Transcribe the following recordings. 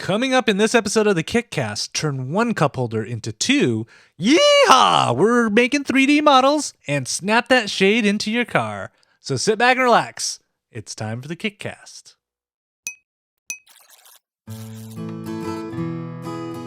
Coming up in this episode of the KickCast, turn one cup holder into two. Yeehaw! We're making 3D models and snap that shade into your car. So sit back and relax. It's time for the KickCast.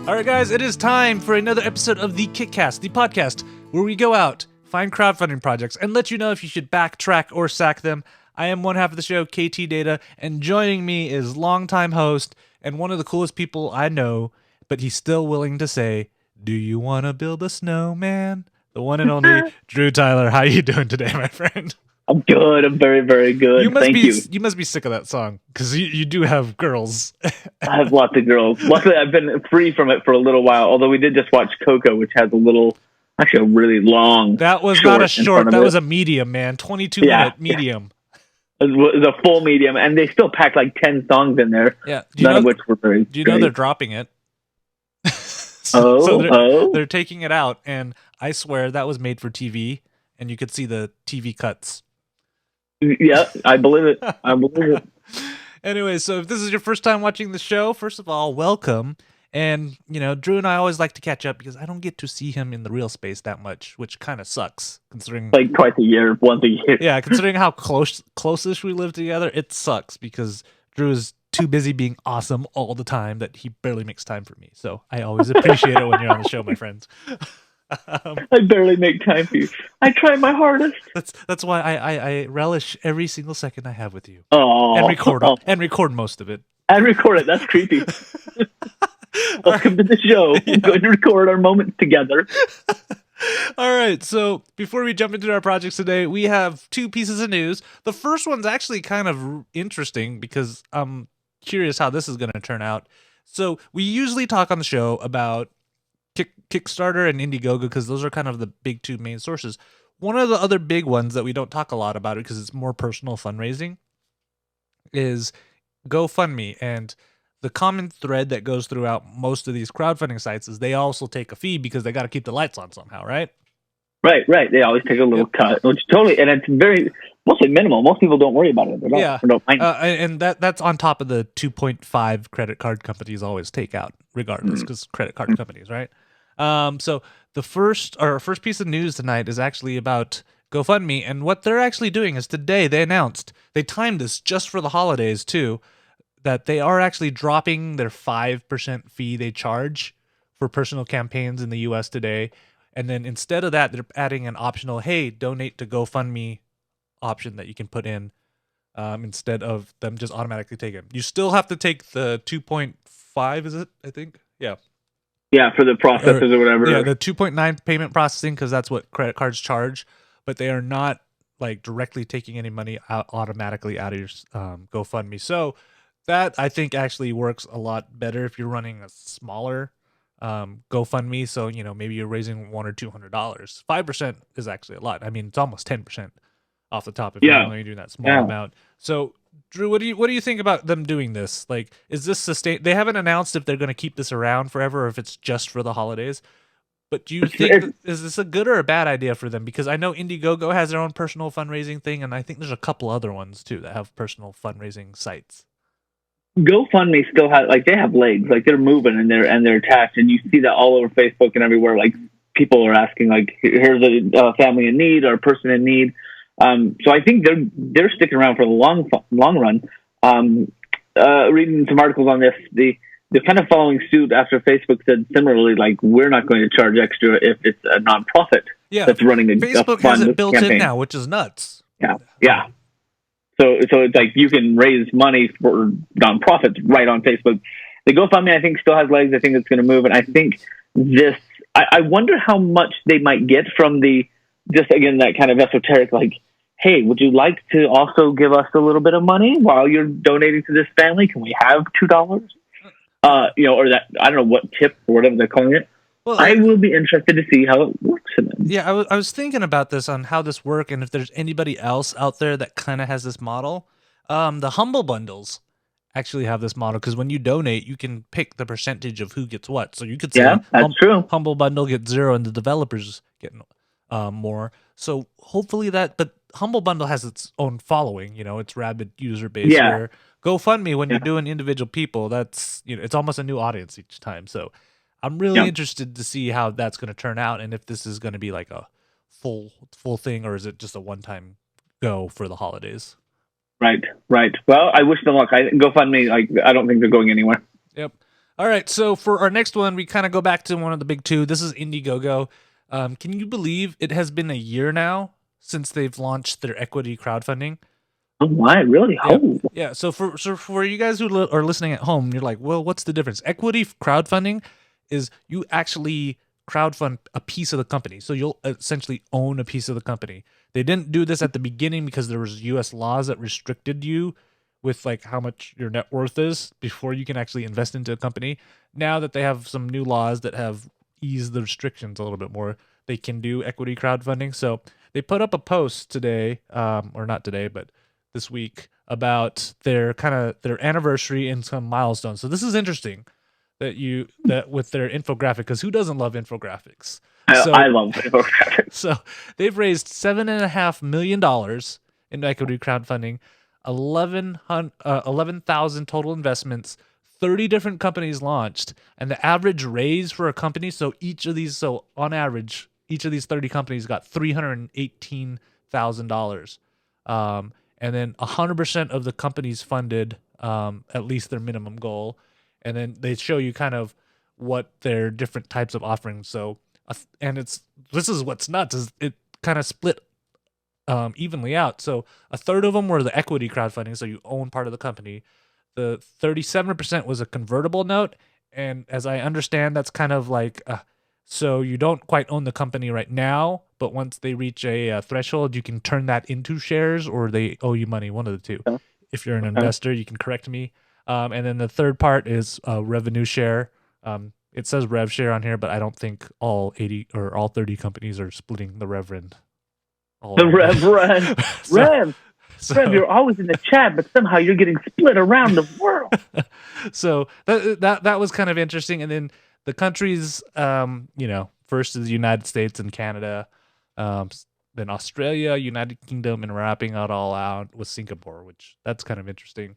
All right, guys, it is time for another episode of the KickCast, the podcast where we go out, find crowdfunding projects, and let you know if you should backtrack or sack them. I am one half of the show, Ktdata, and joining me is longtime host and one of the coolest people I know, but he's still willing to say, "Do you want to build a snowman?" The one and only Drew Tyler. How you doing today, my friend? I'm good. I'm very, very good. Thank you. You must be sick of that song because you do have girls. I have lots of girls. Luckily, I've been free from it for a little while. Although we did just watch Coco, which has a really long. That was not a short. That was a medium, man. 22-minute medium. It was a full medium, and they still packed like 10 songs in there. Yeah, none of which were very. Do you know they're dropping it? They're taking it out, and I swear that was made for TV, and you could see the TV cuts. Yeah, I believe it. Anyway, so if this is your first time watching the show, first of all, welcome. And, Drew and I always like to catch up because I don't get to see him in the real space that much, which kind of sucks considering like twice a year, once a year. Yeah, considering how close-ish we live together, it sucks because Drew is too busy being awesome all the time that he barely makes time for me. So I always appreciate it when you're on the show, my friends. I barely make time for you. I try my hardest. That's why I relish every single second I have with you. Oh, and record most of it. And record it. That's creepy. Welcome to the show. We're going to record our moments together. All right. So before we jump into our projects today, we have two pieces of news. The first one's actually kind of interesting because I'm curious how this is going to turn out. So we usually talk on the show about Kickstarter and Indiegogo because those are kind of the big two main sources. One of the other big ones that we don't talk a lot about because it's more personal fundraising is GoFundMe. And the common thread that goes throughout most of these crowdfunding sites is they also take a fee because they got to keep the lights on somehow, right? Right. They always take a little cut, which and it's mostly minimal. Most people don't worry about it. They don't mind. And that's on top of the 2.5 credit card companies always take out, regardless, because credit card companies, right? So the first piece of news tonight is actually about GoFundMe, and what they're actually doing is today they announced, they timed this just for the holidays too, that they are actually dropping their 5% fee they charge for personal campaigns in the US today. And then instead of that, they're adding an optional, hey, donate to GoFundMe option that you can put in instead of them just automatically taking. You still have to take the 2.5, is it? I think. Yeah. Yeah, for the processors or whatever. Yeah, the 2.9 payment processing because that's what credit cards charge. But they are not like directly taking any money automatically out of your GoFundMe. So that I think actually works a lot better if you're running a smaller GoFundMe. So, maybe you're raising $100 or $200. 5% is actually a lot. I mean, it's almost 10% off the top if you're only doing that small amount. So, Drew, what do you think about them doing this? Like, is this sustain? They haven't announced if they're going to keep this around forever or if it's just for the holidays. But do you think is this a good or a bad idea for them? Because I know Indiegogo has their own personal fundraising thing, and I think there's a couple other ones too that have personal fundraising sites. GoFundMe still has they have legs, they're moving and they're attached, and you see that all over Facebook and everywhere. Like people are asking, here's a family in need or a person in need. So I think they're sticking around for the long run. Reading some articles on this, they're kind of following suit after Facebook said similarly, we're not going to charge extra if it's a nonprofit that's running a Facebook has it built in now, which is nuts. Yeah. So it's you can raise money for nonprofits right on Facebook. The GoFundMe, I think, still has legs. I think it's going to move. And I think I wonder how much they might get from just again, that kind of esoteric, hey, would you like to also give us a little bit of money while you're donating to this family? Can we have $2? Or that, I don't know what tip or whatever they're calling it. Well, I will be interested to see how it works for them. Yeah, I was thinking about this on how this works and if there's anybody else out there that kind of has this model. The Humble Bundles actually have this model because when you donate, you can pick the percentage of who gets what. So you could say, that's true. Humble Bundle gets 0 and the developers get more. So hopefully but Humble Bundle has its own following, its rabid user base where GoFundMe, when you're Yeah. doing individual people, that's, it's almost a new audience each time. So I'm really interested to see how that's going to turn out, and if this is going to be like a full thing, or is it just a one-time go for the holidays? Right. Well, I wish them luck. GoFundMe, I don't think they're going anywhere. Yep. All right. So for our next one, we kind of go back to one of the big two. This is Indiegogo. Can you believe it has been a year now since they've launched their equity crowdfunding? Oh my, really? Yep. Oh, Yeah. So for you guys who are listening at home, you're like, well, what's the difference? Equity crowdfunding is you actually crowdfund a piece of the company, so you'll essentially own a piece of the company. They didn't do this at the beginning because there was U.S. laws that restricted you with like how much your net worth is before you can actually invest into a company. Now that they have some new laws that have eased the restrictions a little bit more, they can do equity crowdfunding. So they put up a post today, or not today, but this week, about their anniversary and some milestones. So this is interesting that with their infographic, because who doesn't love infographics? I love infographics. So they've raised $7.5 million in equity crowdfunding, 11,000 total investments, 30 different companies launched, and the average raise for a company. So on average, each of these 30 companies got $318,000. And then 100% of the companies funded at least their minimum goal. And then they show you kind of what their different types of offerings. So, this is what's nuts, is it kind of split evenly out. So a third of them were the equity crowdfunding, so you own part of the company. The 37% was a convertible note, and as I understand, that's kind of like so you don't quite own the company right now, but once they reach a threshold, you can turn that into shares, or they owe you money, one of the two. If you're an investor, you can correct me. And then the third part is revenue share. It says rev share on here, but I don't think all 80 or all 30 companies are splitting the reverend. Rev, you're always in the chat, but somehow you're getting split around the world. So that was kind of interesting. And then the countries, first is the United States and Canada, then Australia, United Kingdom, and wrapping it all out with Singapore, which that's kind of interesting.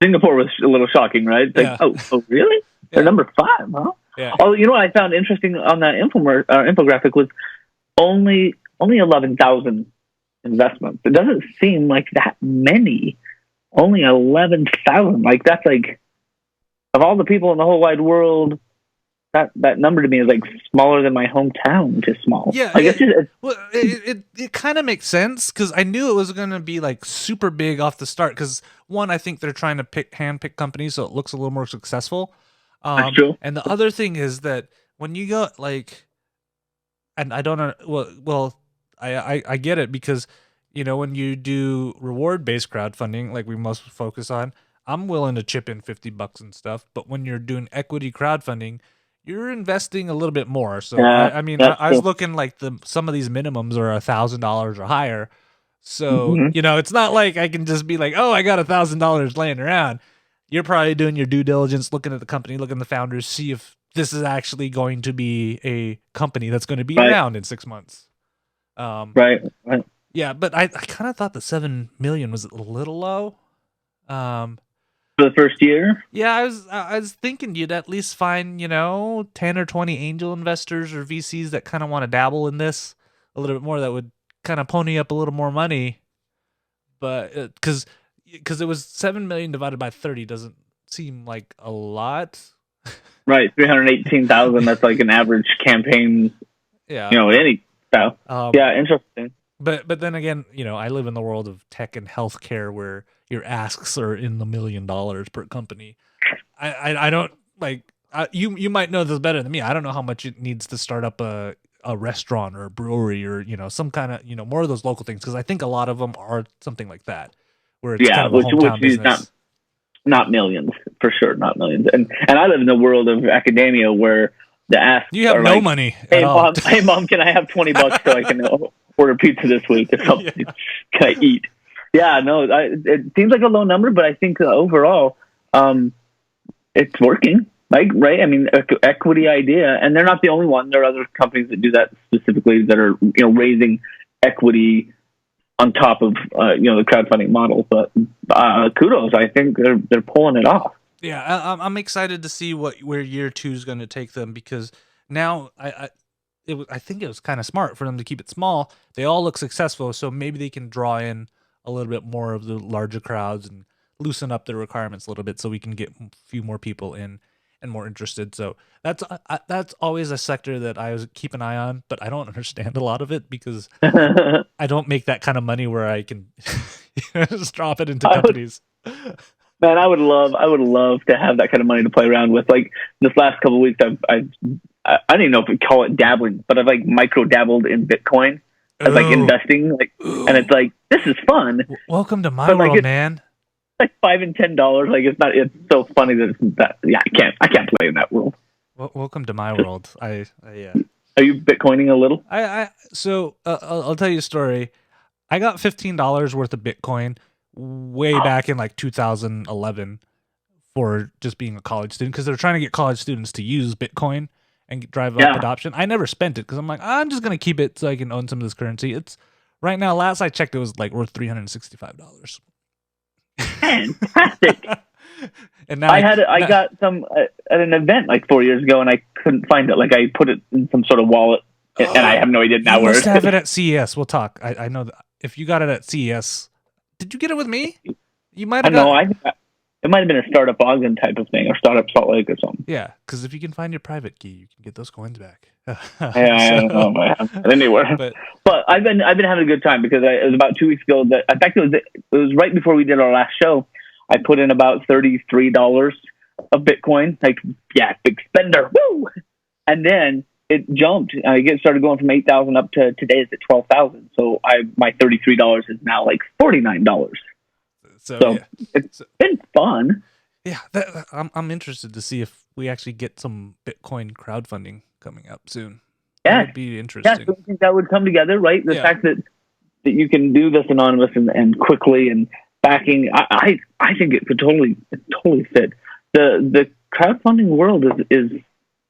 Singapore was a little shocking, right? It's like, oh, really? They're number 5, huh? Yeah. Oh, you know what I found interesting on that infographic was only 11,000 investments. It doesn't seem like that many. Only 11,000. Like, that's like, of all the people in the whole wide world, that number to me is like smaller than my hometown. Just small. Yeah, I guess it kind of makes sense, because I knew it was going to be like super big off the start. Because one, I think they're trying to handpick companies so it looks a little more successful. That's true. And the other thing is that when you go like, and I don't know, well, I get it, because when you do reward-based crowdfunding, like we most focus on, I'm willing to chip in $50 and stuff. But when you're doing equity crowdfunding, you're investing a little bit more. So I was looking like some of these minimums are $1,000 or higher. So it's not like I can just be like, oh, I got $1,000 laying around. You're probably doing your due diligence, looking at the company, looking at the founders, see if this is actually going to be a company that's going to be around in 6 months. Right. Yeah, but I kind of thought the 7 million was a little low. For the first year? Yeah, I was thinking you'd at least find, 10 or 20 angel investors or VCs that kind of want to dabble in this a little bit more, that would kind of pony up a little more money. But because it was 7 million divided by 30 doesn't seem like a lot. Right, 318,000. That's like an average campaign. Yeah. Any style. Yeah, interesting. But then again, I live in the world of tech and healthcare where your asks are in the $1 million per company. I don't like. You might know this better than me. I don't know how much it needs to start up a restaurant or a brewery or some kind of more of those local things, because I think a lot of them are something like that, where it's kind of a hometown business. Is not millions, for sure, not millions. And I live in the world of academia where the asks you have are no like, money. Hey mom, can I have $20 so I can order pizza this week or something? Yeah. Can I eat? Yeah, no, it seems like a low number, but I think overall, it's working. Like, right? I mean, equity idea, and they're not the only one. There are other companies that do that specifically, that are raising equity on top of the crowdfunding model. But kudos, I think they're pulling it off. Yeah, I'm excited to see where year 2 is going to take them, because now I think it was kind of smart for them to keep it small. They all look successful, so maybe they can draw in a little bit more of the larger crowds and loosen up their requirements a little bit, so we can get a few more people in and more interested. So that's always a sector that I keep an eye on, but I don't understand a lot of it because I don't make that kind of money where I can just drop it into companies. Man, I would love to have that kind of money to play around with. Like this last couple of weeks, I don't even know if we call it dabbling, but I've like micro dabbled in Bitcoin. As like investing, and it's like, this is fun. Welcome to my world, man. Like $5 and $10. Like it's so funny that it's that. Yeah, I can't play in that world. Welcome to my world. Yeah. Are you Bitcoining a little? So I'll tell you a story. I got $15 worth of Bitcoin way back in like 2011 for just being a college student, because they're trying to get college students to use Bitcoin and drive up adoption. I never spent it because I'm like, I'm just gonna keep it so I can own some of this currency. It's right now, last I checked, it was like worth $365. Fantastic. And now I got some at an event like 4 years ago, and I couldn't find it. Like I put it in some sort of wallet, and I have no idea now where. You must have it at CES. We'll talk. I know that if you got it at CES, did you get it with me? You might have. It might have been a Startup Ogden type of thing, or Startup Salt Lake or something. Yeah, because if you can find your private key, you can get those coins back. I don't know if I have it anywhere. But I've been having a good time, because it was about 2 weeks ago that, in fact, it was right before we did our last show. I put in about $33 of Bitcoin. Like, yeah, big spender, woo! And then it jumped. It started going from 8,000 up to today is at 12,000. So my $33 is now like $49. So it's been fun. Yeah, I'm interested to see if we actually get some Bitcoin crowdfunding coming up soon. Yeah, that would be interesting. Yeah, so I think that would come together, right? The fact that you can do this anonymous and quickly, and backing. I think it could totally fit. The crowdfunding world is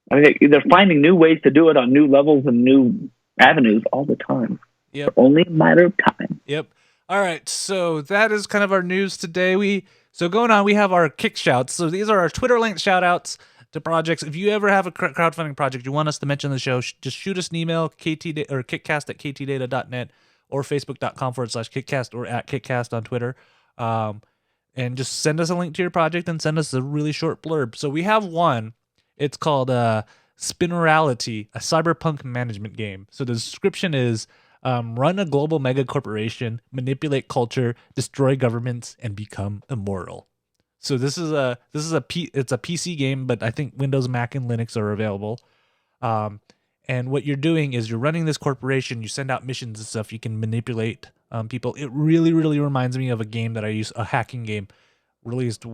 I mean, they're finding new ways to do it on new levels and new avenues all the time. Yep. It's only a matter of time. Yep. All right, so that is kind of our news today. We have our kick shouts. So these are our Twitter linked shout outs to projects. If you ever have a crowdfunding project you want us to mention on the show, just shoot us an email, kickcast@ktdata.net, or facebook.com/kickcast, or @kickcast on Twitter. And just send us a link to your project and send us a really short blurb. So we have one. It's called Spinnerality, a cyberpunk management game. So the description is, run a global mega corporation, manipulate culture, destroy governments, and become immortal. So it's a PC game, but I think Windows, Mac, and Linux are available. And what you're doing is you're running this corporation. You send out missions and stuff. You can manipulate people. It really, really reminds me of a game that I use, a hacking game released.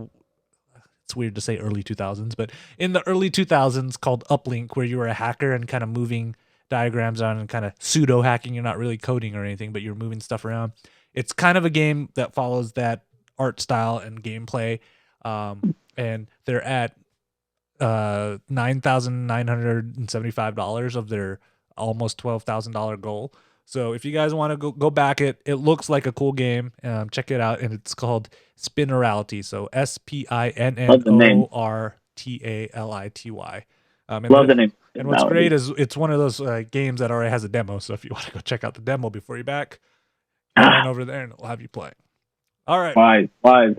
It's weird to say early 2000s, but in the early 2000s, called Uplink, where you were a hacker and kind of moving diagrams on and kind of pseudo hacking. You're not really coding or anything, but you're moving stuff around. It's kind of a game that follows that art style and gameplay. And they're at $9,975 of their almost $12,000 goal. So if you guys want to go back it looks like a cool game. Check it out, and it's called Spinnerality. So SPINNORTALITY. Love the name. And what's great is it's one of those games that already has a demo. So if you want to go check out the demo before you back, run over there and it'll have you play. All right. Wise.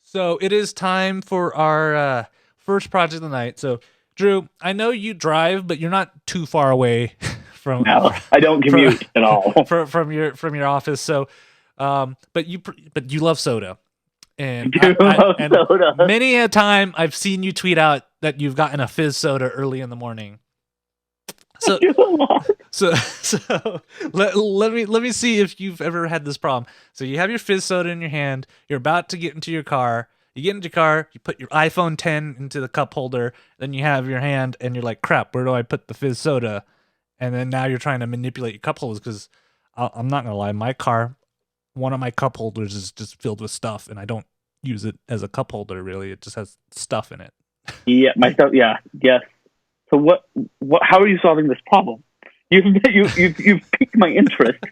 So it is time for our first project of the night. So Drew, I know you drive, but you're not too far away from. No, I don't commute at all from your office. So, but you love soda. And soda. Many a time I've seen you tweet out that you've gotten a fizz soda early in the morning. So let me see if you've ever had this problem. So you have your fizz soda in your hand. You're about to get into your car. You get into your car. You put your iPhone 10 into the cup holder. Then you have your hand, and you're like, "Crap, where do I put the fizz soda?" And then now you're trying to manipulate your cup holders, because I'm not gonna lie, my car, one of my cup holders is just filled with stuff, and I don't use it as a cup holder, really. It just has stuff in it. Yeah, myself. Yeah, yes. So what? How are you solving this problem? You've piqued my interest.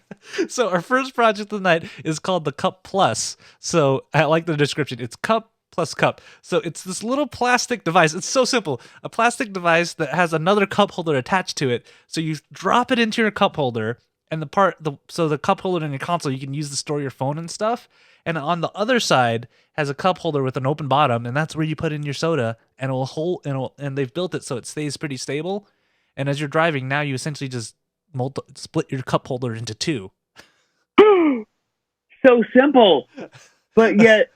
So our first project of the night is called the Cup Plus. So I like the description. It's cup plus cup. So it's this little plastic device. It's so simple. A plastic device that has another cup holder attached to it. So you drop it into your cup holder, and so the cup holder in your console, you can use to store your phone and stuff. And on the other side has a cup holder with an open bottom, and that's where you put in your soda, and it'll hold, and they've built it so it stays pretty stable. And as you're driving, now you essentially just split your cup holder into two. So simple, but yet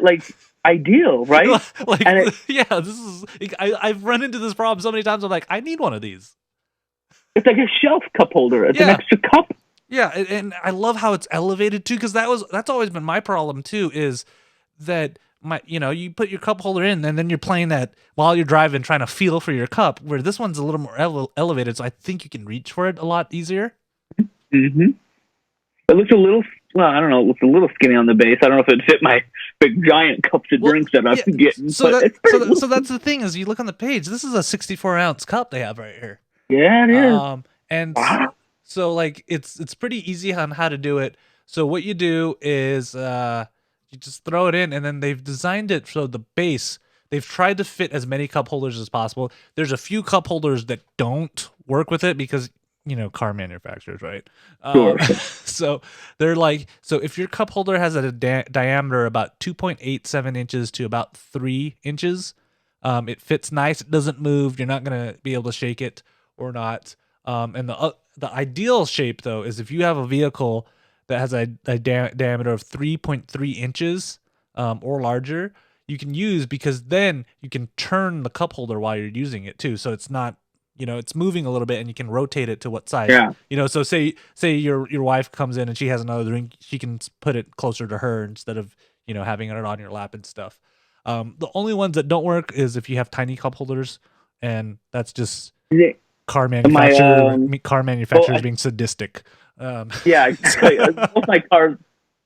like ideal, right? Like, and this is. I've run into this problem so many times. I'm like, I need one of these. It's like a shelf cup holder. It's an extra cup. Yeah, and I love how it's elevated too, because that's always been my problem too. Is that you put your cup holder in, and then you're playing that while you're driving, trying to feel for your cup. Where this one's a little more elevated, so I think you can reach for it a lot easier. Mm-hmm. It looks a little. Well, I don't know. It looks a little skinny on the base. I don't know if it'd fit my big giant cups of drinks that I'm getting. So that's the thing is, you look on the page. This is a 64-ounce cup they have right here. Yeah, it is. And so like it's pretty easy on how to do it. So what you do is you just throw it in, and then they've designed it so the base. They've tried to fit as many cup holders as possible. There's a few cup holders that don't work with it because car manufacturers, right? Sure. So they're like, so if your cup holder has a diameter about 2.87 inches to about 3 inches, it fits nice. It doesn't move. You're not gonna be able to shake it or not. And the ideal shape though is if you have a vehicle that has a diameter of 3.3 inches or larger, you can use, because then you can turn the cup holder while you're using it too. So it's not, it's moving a little bit, and you can rotate it to what side. Yeah. So say your wife comes in and she has another drink, she can put it closer to her instead of, having it on your lap and stuff. The only ones that don't work is if you have tiny cup holders, and that's just car manufacturers being sadistic. Yeah, exactly.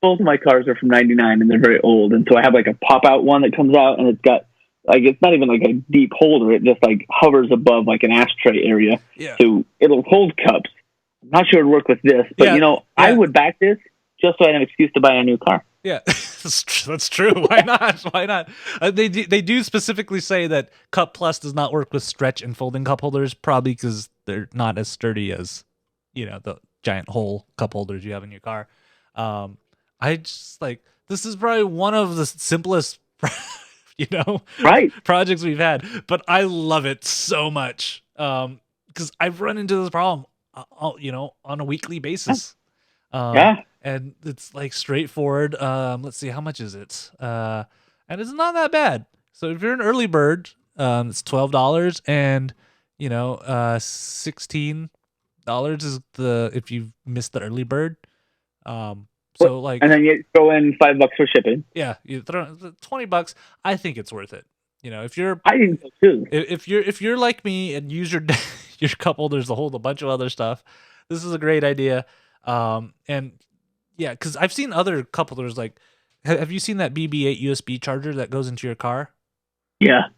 Both of my cars are from '99, and they're very old, and so I have like a pop-out one that comes out, and it's got like, it's not even like a deep holder. It just like hovers above like an ashtray area. Yeah. So it'll hold cups. I'm not sure it'd work with this, but I would back this just so I had an excuse to buy a new car. Yeah, that's true. Why not? Why not? They do specifically say that Cup Plus does not work with stretch and folding cup holders, probably because they're not as sturdy as, the giant hole cup holders you have in your car. I just this is probably one of the simplest right, projects we've had, but I love it so much because I've run into this problem on a weekly basis. And it's like straightforward. Let's see, how much is it? And it's not that bad. So if you're an early bird, it's $12, and $16 is if you missed the early bird. And then you throw in $5 for shipping. Yeah, you throw $20. I think it's worth it. If you're, I think so too. If you're like me and use your your cup holders to hold a bunch of other stuff, this is a great idea. And yeah, because I've seen other cup holders. Like, have you seen that BB-8 USB charger that goes into your car? Yeah.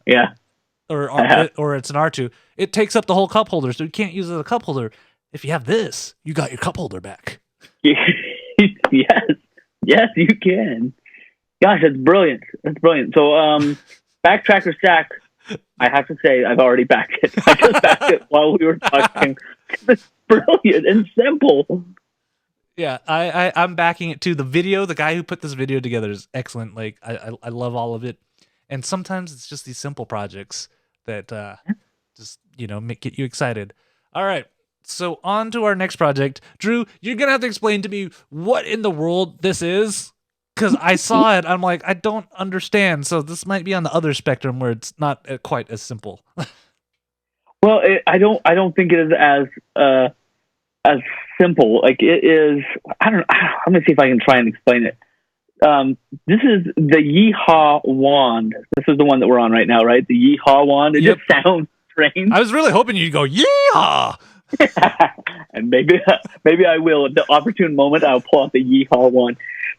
Or it's an R2. It takes up the whole cup holder, so you can't use it as a cup holder. If you have this, you got your cup holder back. Yes, you can. Gosh, that's brilliant. So, backtrack or stack, I have to say I've already backed it. I just backed it while we were talking. It's brilliant and simple. Yeah, I'm backing it too. The guy who put this video together is excellent. Like, I love all of it. And sometimes it's just these simple projects that just get you excited. All right. So on to our next project. Drew, you're going to have to explain to me what in the world this is, because I saw it. I'm like, I don't understand. So this might be on the other spectrum where it's not quite as simple. Well, I don't think it is as simple. Like, it is. I'm going to see if I can try and explain it. This is the Yeehaw Wand. This is the one that we're on right now, right? The Yeehaw Wand. It just sounds strange. I was really hoping you'd go, yeehaw! And maybe I will. At the opportune moment, I'll pull out the Yeehaw Wand.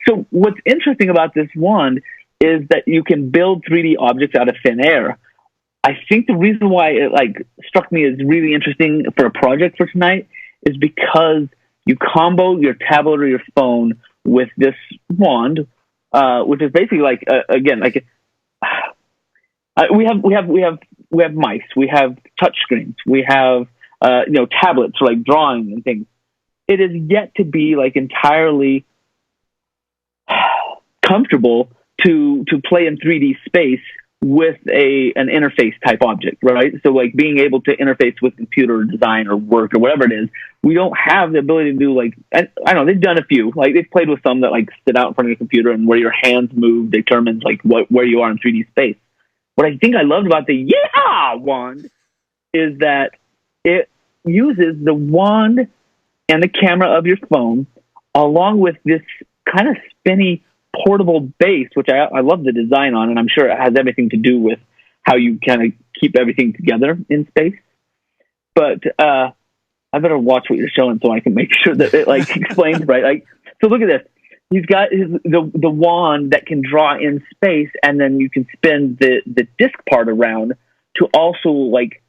So what's interesting about this wand is that you can build 3D objects out of thin air. I think the reason why it struck me as really interesting for a project for tonight is because You combo your tablet or your phone with this wand, which is basically like again like we have mice, we have touch screens, we have tablets for like drawing and things. It is yet to be like entirely comfortable to play in 3D space with an interface type object, right? So like being able to interface with computer design or work or whatever it is, we don't have the ability to do like, I don't know, they've done a few, like they've played with some that like sit out in front of your computer and where your hands move determines like where you are in 3D space. What I think I loved about the Yeehaw Wand is that it uses the wand and the camera of your phone along with this kind of spinny portable base, which I love the design on, and I'm sure it has everything to do with how you kind of keep everything together in space. But I better watch what you're showing so I can make sure that it like explains right. Like, so look at this. He's got the wand that can draw in space, and then you can spin the disc part around to also like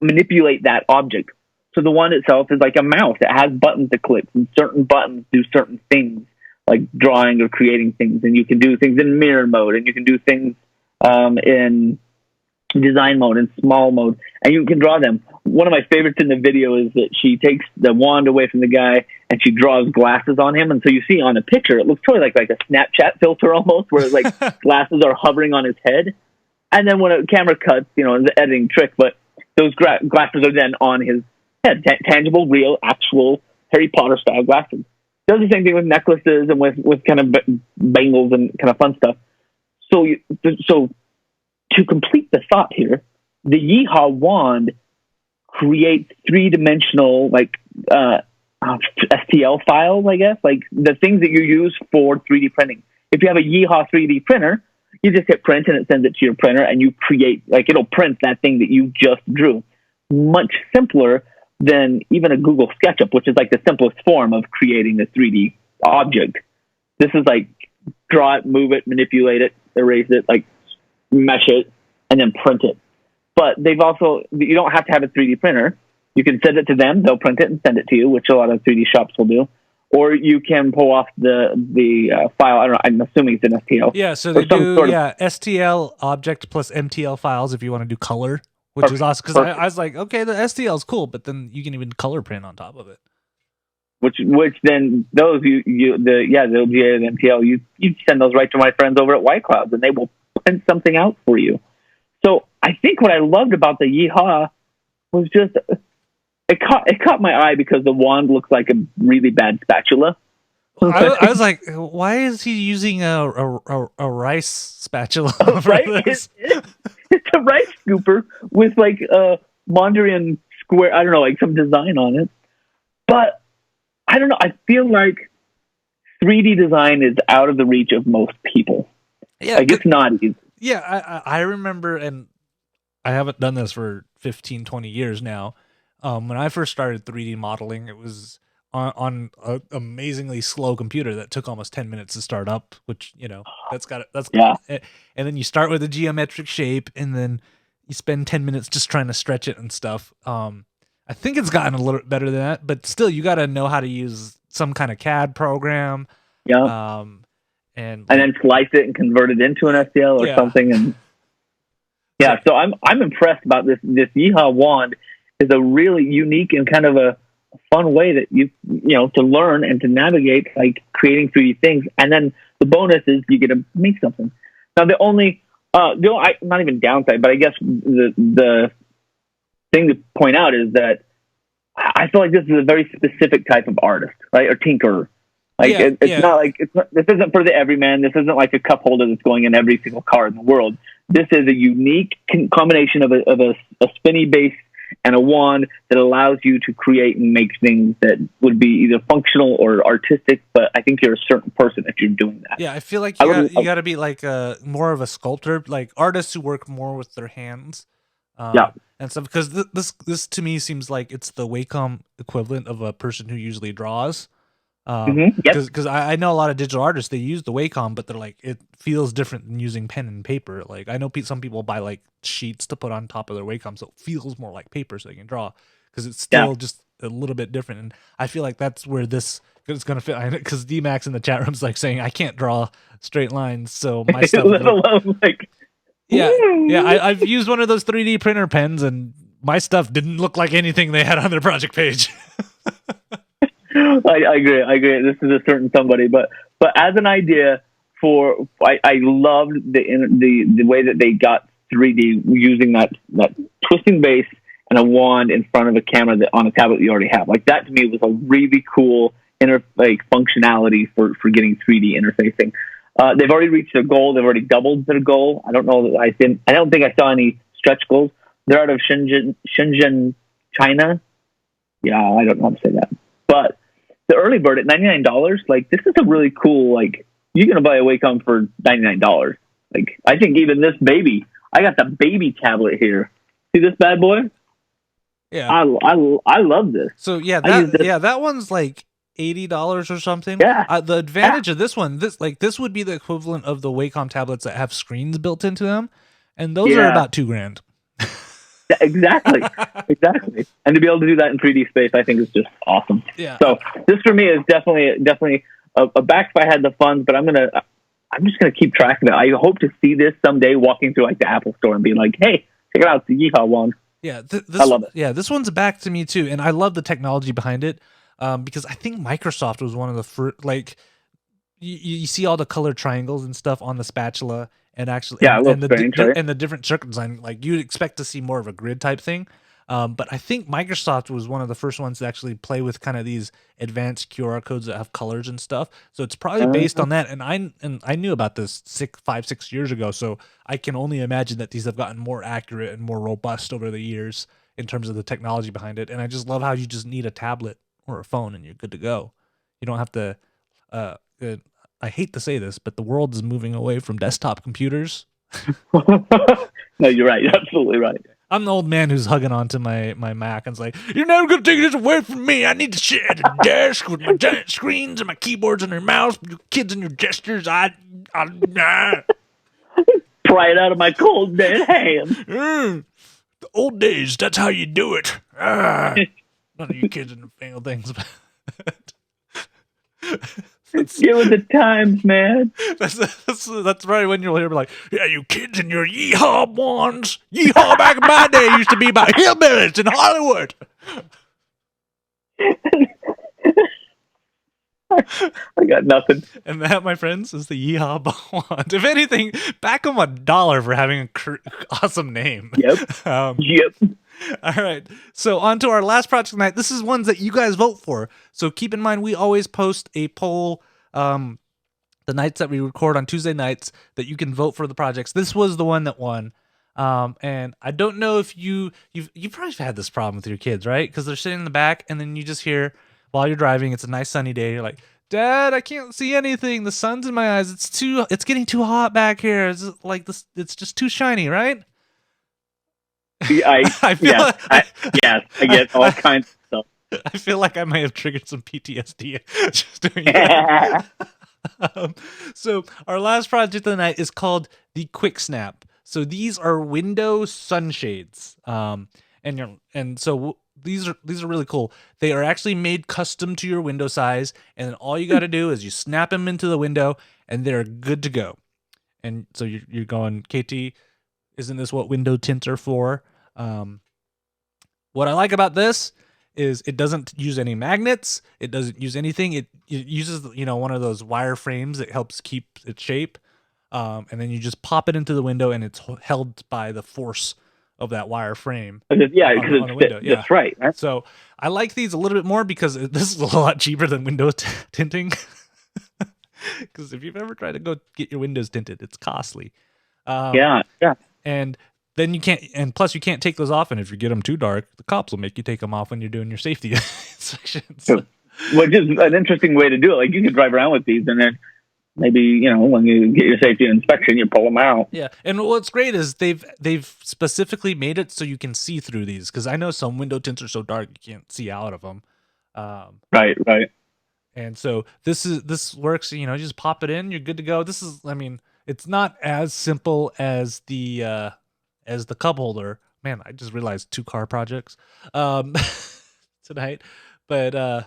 manipulate that object. So the wand itself is like a mouse. It has buttons to click, and certain buttons do certain things, like drawing or creating things. And you can do things in mirror mode, and you can do things in design mode and small mode, and you can draw them. One of my favorites in the video is that she takes the wand away from the guy and she draws glasses on him. And so you see on the picture, it looks totally like a Snapchat filter almost, where like glasses are hovering on his head. And then when a camera cuts, it's an editing trick, but those glasses are then on his head, tangible, real, actual Harry Potter style glasses. Does the same thing with necklaces and with kind of bangles and kind of fun stuff. So to complete the thought here, the Yeehaw Wand creates three-dimensional like STL files, I guess, like the things that you use for 3D printing. If you have a Yeehaw 3D printer, you just hit print and it sends it to your printer, and you create, like, it'll print that thing that you just drew. Much simpler than even a Google SketchUp, which is like the simplest form of creating a 3D object. This is like draw it, move it, manipulate it, erase it, like mesh it, and then print it. But you don't have to have a 3D printer. You can send it to them, they'll print it and send it to you, which a lot of 3D shops will do. Or you can pull off the file. I don't know. I'm assuming it's an STL. Yeah, so they do STL object plus MTL files if you want to do color, which is awesome. Because I was like, okay, the STL is cool, but then you can even color print on top of it. Which then those the OGA and MTL, you send those right to my friends over at White Clouds, and they will print something out for you. So I think what I loved about the Yeehaw was just it caught my eye because the wand looks like a really bad spatula. I was like, why is he using a rice spatula for right? this? It's a rice scooper with like a Mondrian square, I don't know, like some design on it. But I don't know, I feel like 3D design is out of the reach of most people. Yeah, like it's not easy. Yeah, I remember, and I haven't done this for 15, 20 years now. When I first started 3D modeling, it was on an amazingly slow computer that took almost 10 minutes to start up, which, and then you start with a geometric shape, and then you spend 10 minutes just trying to stretch it and stuff. I think it's gotten a little bit better than that, but still, you got to know how to use some kind of CAD program. Yeah. And then slice it and convert it into an STL or something. And so I'm impressed about this Yeehaw Wand. Is a really unique and kind of a fun way that you to learn and to navigate like creating 3D things. And then the bonus is you get to make something. Now the only not even downside, but I guess the thing to point out is that I feel like this is a very specific type of artist, right? Or tinkerer. Like it's not like this isn't for the everyman. This isn't like a cup holder that's going in every single car in the world. This is a unique combination of a spinny base and a wand that allows you to create and make things that would be either functional or artistic. But I think you're a certain person if you're doing that. Yeah, I feel like you got to be like more of a sculptor, like artists who work more with their hands. And stuff, because this to me seems like it's the Wacom equivalent of a person who usually draws. Because I know a lot of digital artists, they use the Wacom, but they're like, it feels different than using pen and paper. Like I know some people buy like sheets to put on top of their Wacom, so it feels more like paper, so they can draw. because it's still just a little bit different. And I feel like that's where this is going to fit. Because D-Max in the chat room's like saying, I can't draw straight lines, so my stuff. Let alone like. Yeah, I've used one of those 3D printer pens, and my stuff didn't look like anything they had on their project page. I agree. This is a certain somebody, but as an idea I loved the way that they got 3D using that twisting base and a wand in front of a camera that on a tablet you already have. Like that to me was a really cool functionality for getting 3D interfacing. They've already reached their goal. They've already doubled their goal. I don't know. I don't think I saw any stretch goals. They're out of Shenzhen, China. Yeah, I don't know how to say that. But the early bird at $99, like this is a really cool. Like you're gonna buy a Wacom for $99. Like I think even this baby. I got the baby tablet here. See this bad boy? Yeah, I love this. So that one's like $80 or something. Yeah. The advantage of this one, this would be the equivalent of the Wacom tablets that have screens built into them, and those are about $2,000. Yeah, exactly. And to be able to do that in 3D space, I think is just awesome. Yeah. So this for me is definitely a back if I had the funds, but I'm just gonna keep track of it. I hope to see this someday walking through like the Apple store and be like, hey, check it out, it's the Yeehaw Wand. Yeah, I love it. Yeah, this one's back to me too, and I love the technology behind it. Because I think Microsoft was one of the first, like, you see all the color triangles and stuff on the spatula, and actually, and the different circuit design. Like, you'd expect to see more of a grid type thing. But I think Microsoft was one of the first ones to actually play with kind of these advanced QR codes that have colors and stuff. So it's probably based on that. And I knew about this 6 years ago. So I can only imagine that these have gotten more accurate and more robust over the years in terms of the technology behind it. And I just love how you just need a tablet or a phone and you're good to go. You don't have to. I hate to say this, but the world is moving away from desktop computers. No, you're right. You're absolutely right. I'm the old man who's hugging onto my Mac and is like, "You're never gonna take this away from me. I need to sit at a desk with my giant screens and my keyboards and your mouse, your kids and your gestures. Pry it out of my cold dead hands. The old days. That's how you do it. None of you kids and the fangle things." Get with the times, man. That's right when you'll hear me like, "Yeah, you kids and your Yeehaw Wands. Yeehaw back in my day used to be about hillbillies in Hollywood." I got nothing. And that, my friends, is the Yeehaw Wand. If anything, back them $1 for having an awesome name. Yep. Yep. All right. So on to our last project tonight. This is ones that you guys vote for. So keep in mind, we always post a poll the nights that we record on Tuesday nights that you can vote for the projects. This was the one that won. And I don't know if you've probably had this problem with your kids, right? Because they're sitting in the back and then you just hear while you're driving, it's a nice sunny day. You're like, "Dad, I can't see anything. The sun's in my eyes. It's getting too hot back here. It's like this. It's just too shiny, right?" I get all kinds of stuff. I feel like I may have triggered some PTSD just doing that. So our last project of the night is called the Quick Snap. So these are window sunshades, and so these are really cool. They are actually made custom to your window size, and then all you got to do is you snap them into the window, and they're good to go. And so you're going, "KT, isn't this what window tints are for?" What I like about this is it doesn't use any magnets. It doesn't use anything. It uses one of those wire frames that helps keep its shape. And then you just pop it into the window, and it's held by the force of that wire frame. Yeah, because it's window. That's right. So I like these a little bit more because this is a lot cheaper than window tinting. Because if you've ever tried to go get your windows tinted, it's costly. Yeah. And then you can't, and plus you can't take those off. And if you get them too dark, the cops will make you take them off when you're doing your safety inspections. Which is an interesting way to do it. Like you can drive around with these, and then maybe when you get your safety inspection, you pull them out. Yeah, and what's great is they've specifically made it so you can see through these, because I know some window tints are so dark you can't see out of them. Right. And so this works. You just pop it in, you're good to go. This is, it's not as simple as the cup holder, man, I just realized 2 car projects tonight. But I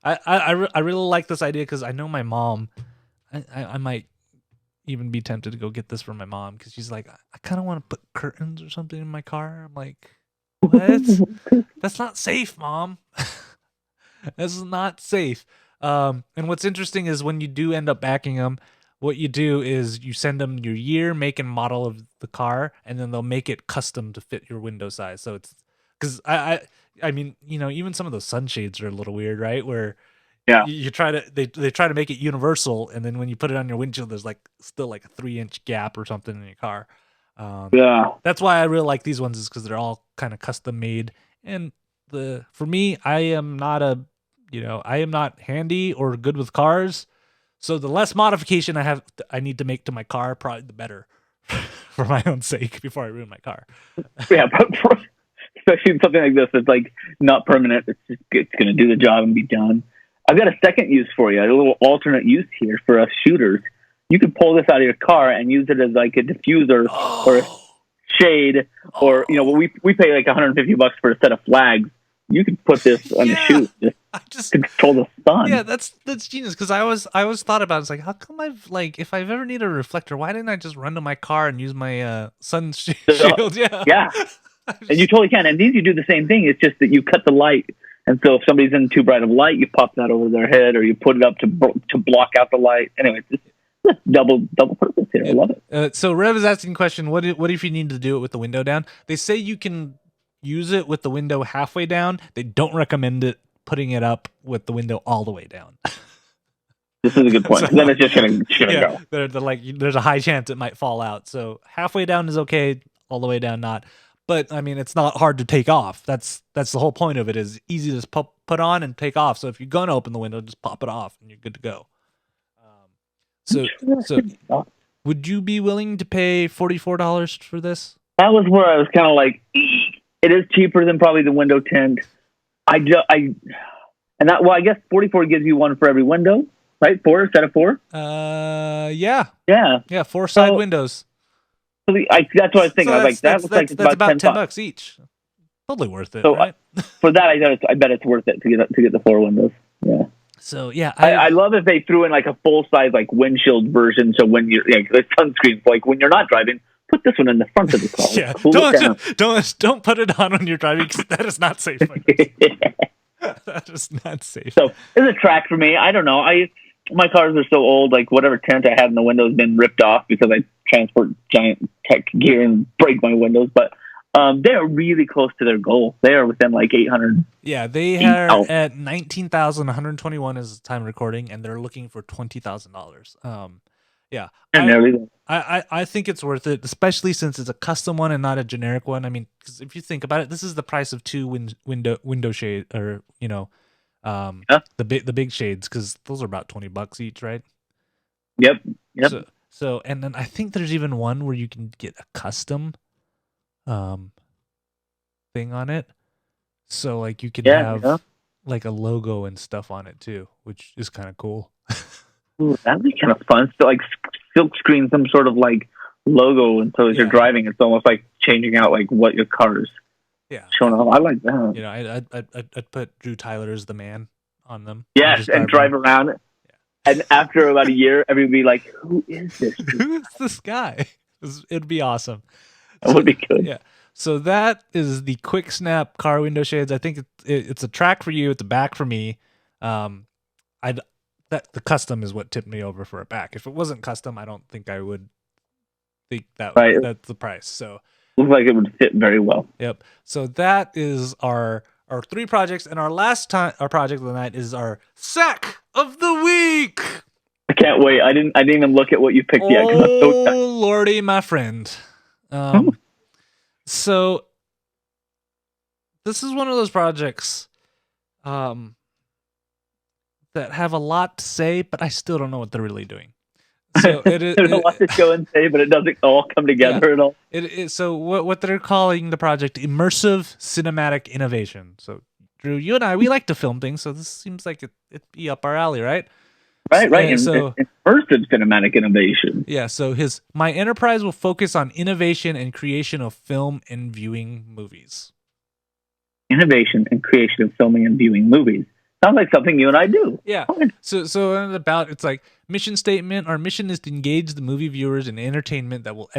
I really like this idea because I know my mom. I might even be tempted to go get this for my mom because she's like, I kind of want to put curtains or something in my car. I'm like, what? That's not safe, Mom. This is not safe. And what's interesting is when you do end up backing them, what you do is you send them your year, make, and model of the car, and then they'll make it custom to fit your window size. So it's because I mean, you know, even some of those sunshades are a little weird, right? Where Yeah. you try to they try to make it universal, and then when you put it on your windshield, there's like still like a 3-inch gap or something in your car. Yeah. That's why I really like these ones, is because they're all kind of custom made. And for me, I am not I am not handy or good with cars. So the less modification I need to make to my car, probably the better for my own sake before I ruin my car. Yeah, but especially in something like this, it's like not permanent. It's going to do the job and be done. I've got a second use for you, a little alternate use here for us shooters. You could pull this out of your car and use it as like a diffuser or a shade, or we pay like $150 for a set of flags. You could put this on the shoot, just control the sun. Yeah, that's genius. Because I always thought about it. It's like, how come if I've ever need a reflector, why didn't I just run to my car and use my sun shield? Yeah. And you totally can. And these, you do the same thing. It's just that you cut the light. And so if somebody's in too bright of light, you pop that over their head, or you put it up to block out the light. Anyway, it's just double purpose here. I love it. So Rev is asking a question. What if you need to do it with the window down? They say you can use it with the window halfway down. They don't recommend putting it up with the window all the way down. This is a good point. So, then it's just gonna go. There's a high chance it might fall out. So halfway down is okay. All the way down, not. But I mean, it's not hard to take off. That's the whole point of it. Is easy to put on and take off. So if you're gonna open the window, just pop it off and you're good to go. So would you be willing to pay $44 for this? That was where I was kind of like, it is cheaper than probably the window tint. I guess 44 gives you one for every window, right? 4, a set of 4. Yeah. 4 side windows. So that's what I was thinking. So I was like, that looks like it's about $10 each. Totally worth it. So right? For that, I bet it's worth it to get the 4 windows. Yeah. So yeah, I love if they threw in like a full size like windshield version. So when you're the sunscreen, like when you're not driving, put this one in the front of the car. Yeah, don't put it on when you're driving, because that is not safe. That is not safe. So it's a track for me. I don't know. My cars are so old. Like whatever tint I had in the window has been ripped off because I transport giant tech gear and break my windows. But they are really close to their goal. They are within like 800. Yeah, they are at 19,121 as the time recording, and they're looking for $20,000. Yeah, I think it's worth it, especially since it's a custom one and not a generic one. I mean, because if you think about it, this is the price of 2 window shade, or the big shades, because those are about $20 each, right? Yep. So and then I think there's even one where you can get a custom thing on it, so like you can have like a logo and stuff on it too, which is kind of cool. Ooh, that'd be kind of fun. So like silk screen some sort of like logo, and so as you're driving, it's almost like changing out like what your car's showing off. I like that. I'd put Drew Tyler as the man on them. Yes, and drive around. And after about a year, everybody would be like, "Who is this? Who is this guy?" It'd be awesome. That would be good. Yeah. So that is the Quick Snap car window shades. I think it's a track for you. It's a back for me. The custom is what tipped me over for a back. If it wasn't custom, I don't think I would think that's the price. So looks like it would fit very well. Yep. So that is our 3 projects, and our project of the night is our sack of the week. I can't wait. I didn't even look at what you picked yet. Oh lordy, my friend. So this is one of those projects that have a lot to say, but I still don't know what they're really doing. So there's a lot to go and say, but it doesn't all come together at all. So what they're calling the project Immersive Cinematic Innovation. So Drew, you and I, we like to film things, so this seems like it'd be up our alley, right? Right. So Immersive cinematic innovation. yeah, so my enterprise will focus on innovation and creation of film and viewing movies. Innovation and creation of filming and viewing movies. Sounds like something you and I do. Yeah. So it's like mission statement. Our mission is to engage the movie viewers in entertainment that will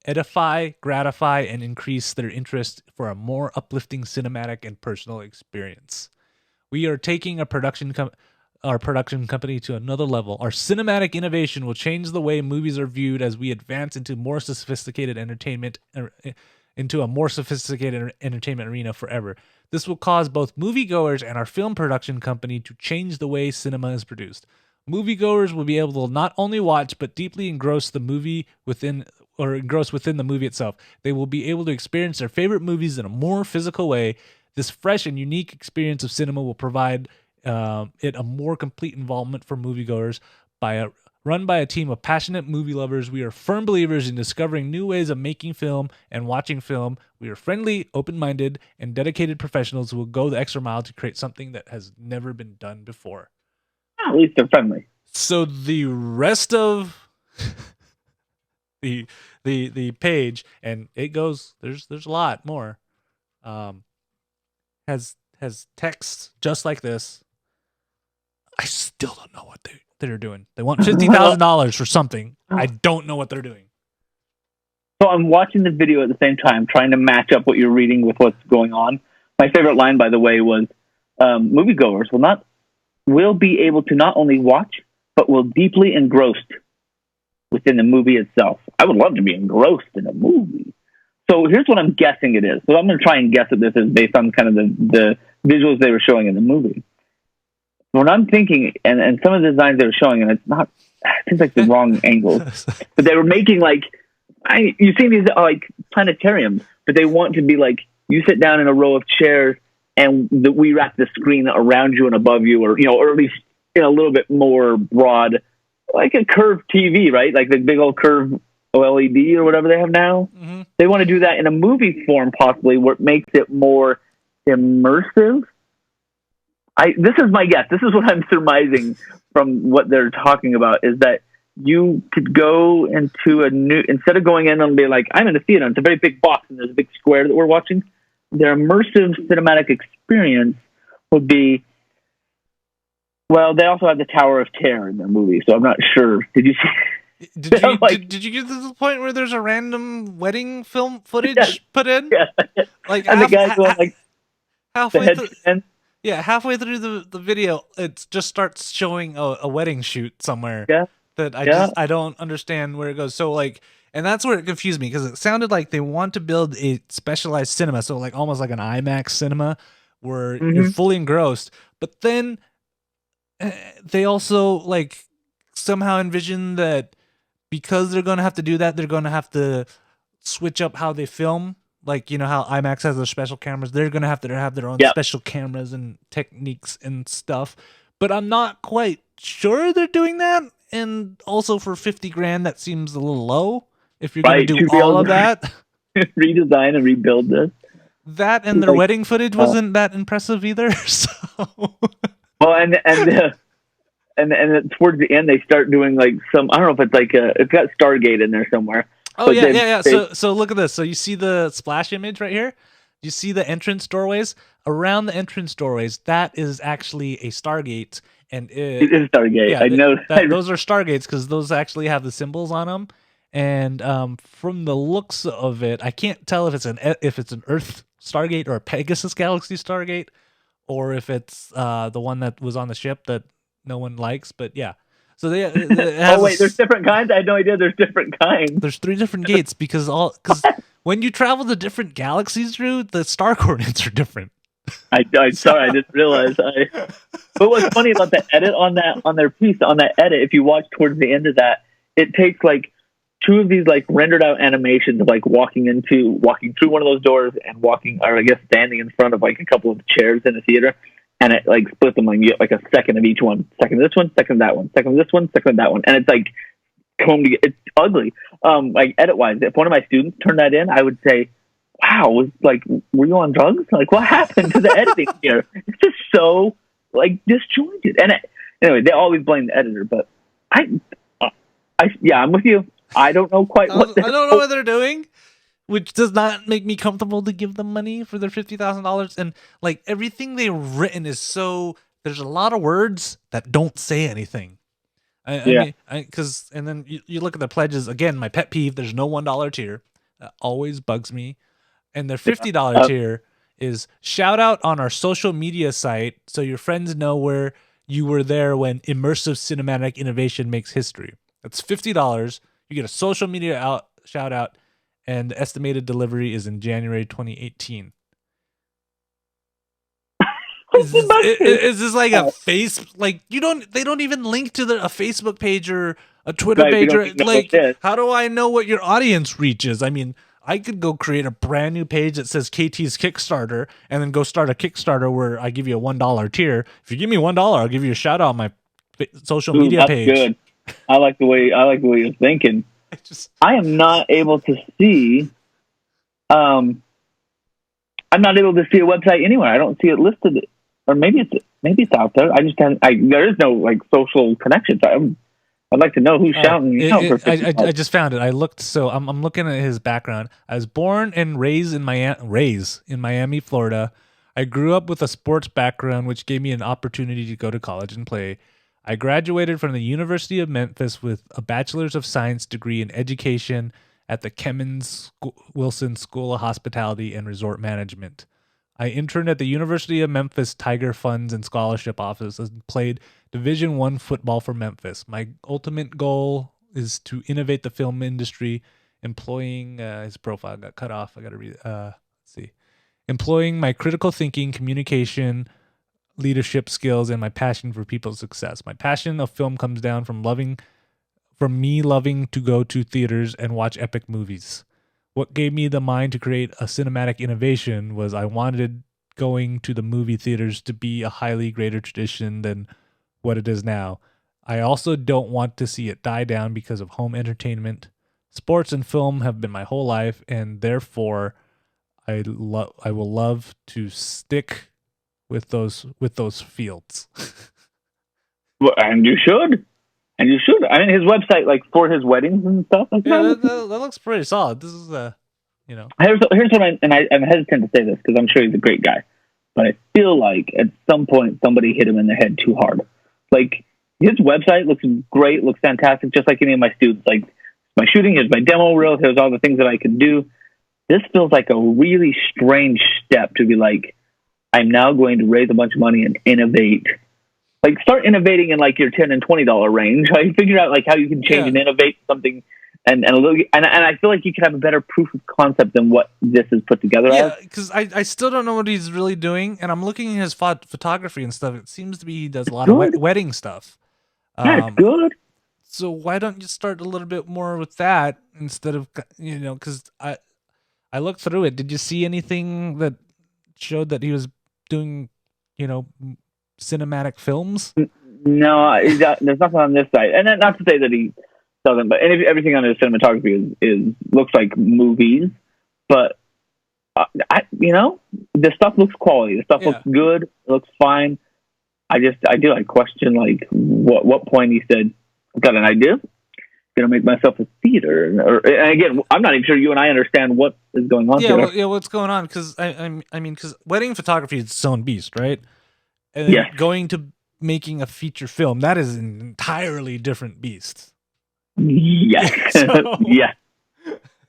edify, gratify, and increase their interest for a more uplifting cinematic and personal experience. We are taking our production company to another level. Our cinematic innovation will change the way movies are viewed as we advance into a more sophisticated entertainment arena forever. This will cause both moviegoers and our film production company to change the way cinema is produced. Moviegoers will be able to not only watch but deeply engross within the movie itself. They will be able to experience their favorite movies in a more physical way. This fresh and unique experience of cinema will provide it a more complete involvement for moviegoers run by a team of passionate movie lovers. We are firm believers in discovering new ways of making film and watching film. We are friendly, open-minded, and dedicated professionals who will go the extra mile to create something that has never been done before. At least they're friendly. So the rest of the page, and it goes, there's a lot more, has text just like this. I still don't know what they're doing. They want $50,000 for something. I don't know what they're doing. So I'm watching the video at the same time, trying to match up what you're reading with what's going on. My favorite line, by the way, was moviegoers will be able to not only watch, but will deeply engrossed within the movie itself. I would love to be engrossed in a movie. So here's what I'm guessing it is. So I'm going to try and guess that this is based on kind of the visuals they were showing in the movie. When I'm thinking, and some of the designs they were showing, and it seems like the wrong angles, but they were making you've seen these like planetariums, but they want to be like, you sit down in a row of chairs and we wrap the screen around you and above you, or at least in a little bit more broad, like a curved TV, right? Like the big old curved OLED or whatever they have now. Mm-hmm. They want to do that in a movie form, possibly, where it makes it more immersive. This is my guess. This is what I'm surmising from what they're talking about, is that you could go into instead of going in and be like, I'm in a theater, it's a very big box and there's a big square that we're watching. Their immersive cinematic experience would be, well, they also have the Tower of Terror in their movie, so I'm not sure. Did you see? Did you get to the point where there's a random wedding film footage put in? Yeah. Like, and the guy's going like halfway through. Yeah, halfway through the video, it just starts showing a wedding shoot somewhere. Yeah. That I don't understand where it goes. So and that's where it confused me, because it sounded like they want to build a specialized cinema, so like almost like an IMAX cinema where you're fully engrossed. But then they also somehow envision that because they're going to have to do that, they're going to have to switch up how they film. Like, how IMAX has their special cameras, they're going to have their own special cameras and techniques and stuff. But I'm not quite sure they're doing that. And also for $50,000, that seems a little low if you're going to do all of that. Redesign and rebuild this. That and their wedding footage wasn't that impressive either. So. Well, and towards the end, they start doing some, I don't know if it's it's got Stargate in there somewhere. Oh, yeah. So look at this. So you see the splash image right here? You see the entrance doorways? Around the entrance doorways, that is actually a Stargate. And it is Stargate. Yeah, I know. Those are Stargates because those actually have the symbols on them. And from the looks of it, I can't tell if it's an Earth Stargate or a Pegasus Galaxy Stargate, or if it's the one that was on the ship that no one likes. But yeah. So there's different kinds? I had no idea there's different kinds. There's 3 different gates because when you travel to different galaxies, Drew, the star coordinates are different. I'm sorry, I didn't realize. But what's funny about the edit on that edit, if you watch towards the end of that, it takes 2 of these rendered out animations of walking through one of those doors and standing in front of a couple of chairs in a theater. And it split them, you get a second of each one, second of this one, second of that one, second of this one, second of that one, and it's combed together. It's ugly. Edit wise, if one of my students turned that in, I would say, "Wow, were you on drugs? What happened to the editing here? It's just so disjointed." And Anyway, they always blame the editor, but yeah, I'm with you. I don't know quite what I don't know what they're doing, which does not make me comfortable to give them money for their $50,000. And like everything they've written is so, there's a lot of words that don't say anything. I mean, because and then you look at the pledges again. My pet peeve: there's no $1 tier. That always bugs me. And their $50 tier is shout out on our social media site so your friends know where you were there when immersive cinematic innovation makes history. That's $50. You get a social media shout out, and the estimated delivery is in January 2018. Is this like a face? Like they don't even link to a Facebook page or a Twitter page. Or like, how do I know what your audience reach is? I mean, I could go create a brand new page that says KT's Kickstarter and then go start a Kickstarter where I give you a $1 tier. If you give me $1, I'll give you a shout out on my social media page. Good. I like the way you're thinking. I am not able to see. I'm not able to see a website anywhere. I don't see it listed, or maybe it's out there. I just haven't. There is no like social connection. So I'd like to know who's shouting. I just found it. I looked. So I'm looking at his background. I was born and raised in Miami, Florida. I grew up with a sports background, which gave me an opportunity to go to college and play. I graduated from the University of Memphis with a Bachelor's of Science degree in education at the Kemmons Wilson School of Hospitality and Resort Management. I interned at the University of Memphis Tiger Funds and Scholarship Office and played Division I football for Memphis. My ultimate goal is to innovate the film industry, employing his profile got cut off. I got to read it. Let's see. Employing my critical thinking, communication, leadership skills, and my passion for people's success. My passion of film comes down from me loving to go to theaters and watch epic movies. What gave me the mind to create a cinematic innovation was I wanted going to the movie theaters to be a highly greater tradition than what it is now. I also don't want to see it die down because of home entertainment. Sports and film have been my whole life, and therefore I will love to stick with those fields. Well, and you should. I mean, his website, like for his weddings and stuff. Like that looks pretty solid. This is Here's what I'm hesitant to say this because I'm sure he's a great guy, but I feel like at some point somebody hit him in the head too hard. Like his website looks great, looks fantastic, just like any of my students. Like my shooting, here's my demo reel, here's all the things that I can do. This feels like a really strange step to be like, I'm now going to raise a bunch of money and innovate. Like start innovating in like your $10 and $20 range. Like figure out like how you can change and innovate something, and I feel like you can have a better proof of concept than what this is put together as. Yeah, because I still don't know what he's really doing, and I'm looking at his photography and stuff. It seems to be he does a lot of wedding stuff. That's good. So why don't you start a little bit more with that instead of because I looked through it. Did you see anything that showed that he was doing cinematic films? No, there's nothing on this site, and not to say that he doesn't, but everything on his cinematography is looks like movies. But the stuff looks quality. The stuff looks good. It looks fine. I question like what point he said, I've got an idea, gonna make myself a theater. And again, I'm not even sure you and I understand what is going on. What's going on? Because I mean, because wedding photography is its own beast, right? And then going to making a feature film, that is an entirely different beast. Yes. Yeah.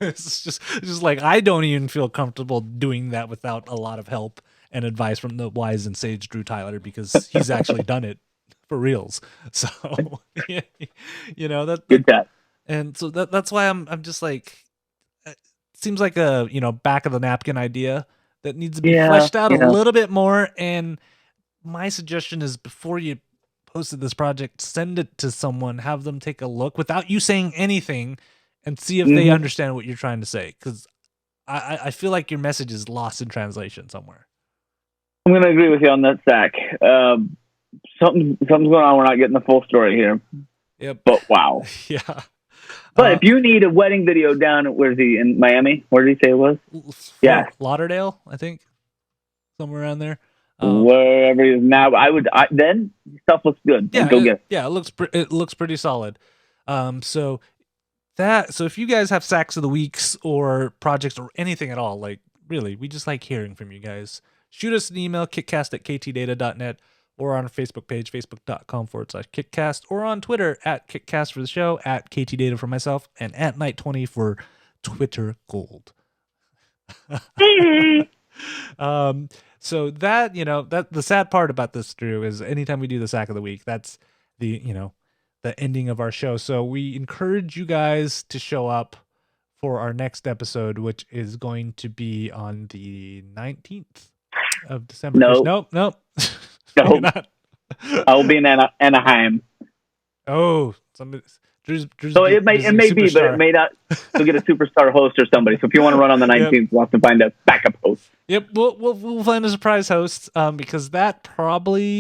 It's just like I don't even feel comfortable doing that without a lot of help and advice from the wise and sage Drew Tyler, because he's actually done it for reals. So that. And so that's why I'm just like, it seems like a back of the napkin idea that needs to be fleshed out a little bit more. And my suggestion is, before you posted this project, send it to someone, have them take a look without you saying anything, and see if they understand what you're trying to say. Because I feel like your message is lost in translation somewhere. I'm going to agree with you on that, Zach. Something's going on. We're not getting the full story here. Yep. But wow. Yeah. But if you need a wedding video down, where's he, in Miami? Where did he say it was? Lauderdale, I think. Somewhere around there. wherever he is now. Then stuff looks good. Yeah, Go get it. Yeah, it looks pretty solid. So if you guys have sacks of the weeks or projects or anything at all, like really, we just like hearing from you guys. Shoot us an email, kickcast@ktdata.net, or on our Facebook page, facebook.com/kickcast, or on Twitter @kickcast for the show, @ktdata for myself, and @night20 for Twitter Gold. So that, that the sad part about this, Drew, is anytime we do the sack of the week, that's the ending of our show. So we encourage you guys to show up for our next episode, which is going to be on the 19th of December. Nope. No. I'll be in Anaheim. Oh, Drew's so it may be, but it may not. You'll get a superstar host or somebody. So if you want to run on the 19th, we'll have to find a backup host. Yep, we'll find a surprise host. Because that probably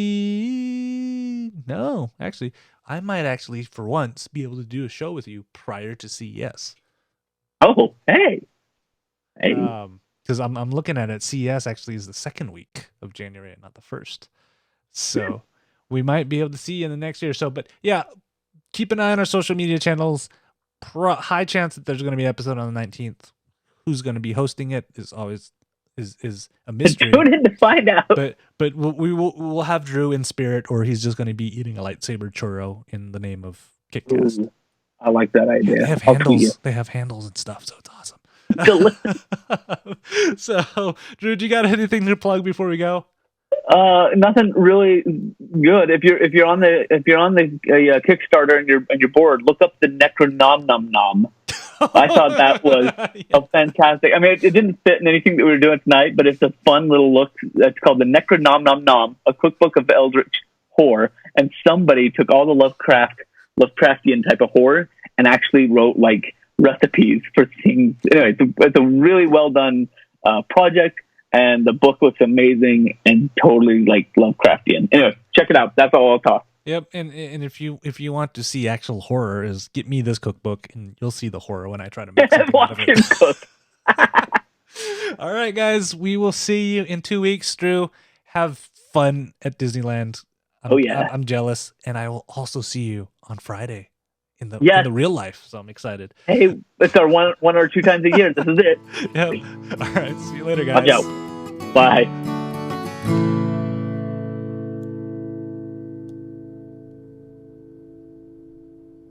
actually, I might actually for once be able to do a show with you prior to CES. Oh, hey. Because I'm looking at it, CES actually is the second week of January, not the first. So we might be able to see you in the next year or so. But yeah, keep an eye on our social media channels. High chance that there's going to be an episode on the 19th. Who's going to be hosting it is always is a mystery. Tune in to find out. But we'll have Drew in spirit, or he's just going to be eating a lightsaber churro in the name of KickCast. Ooh, I like that idea. They have handles. They have handles and stuff, so it's awesome. So, Drew, do you got anything to plug before we go? Nothing really good. If you're on the Kickstarter and you're bored, look up the Necronom Nom Nom. I thought that was a fantastic. I mean, it didn't fit in anything that we were doing tonight, but it's a fun little look. It's called the Necronom Nom Nom, a cookbook of Eldritch horror. And somebody took all the Lovecraftian type of horror and actually wrote like recipes for things. Anyway, it's a really well done project. And the book looks amazing and totally like Lovecraftian. Anyway, check it out. That's all I'll talk. Yep, and if you want to see actual horror, is get me this cookbook, and you'll see the horror when I try to make something out of it. Cook. All right, guys, we will see you in 2 weeks. Drew, have fun at Disneyland. I'm jealous, and I will also see you on Friday in the real life. So I'm excited. Hey, it's our one or two times a year. This is it. Yep. All right. See you later, guys. Watch out. Bye.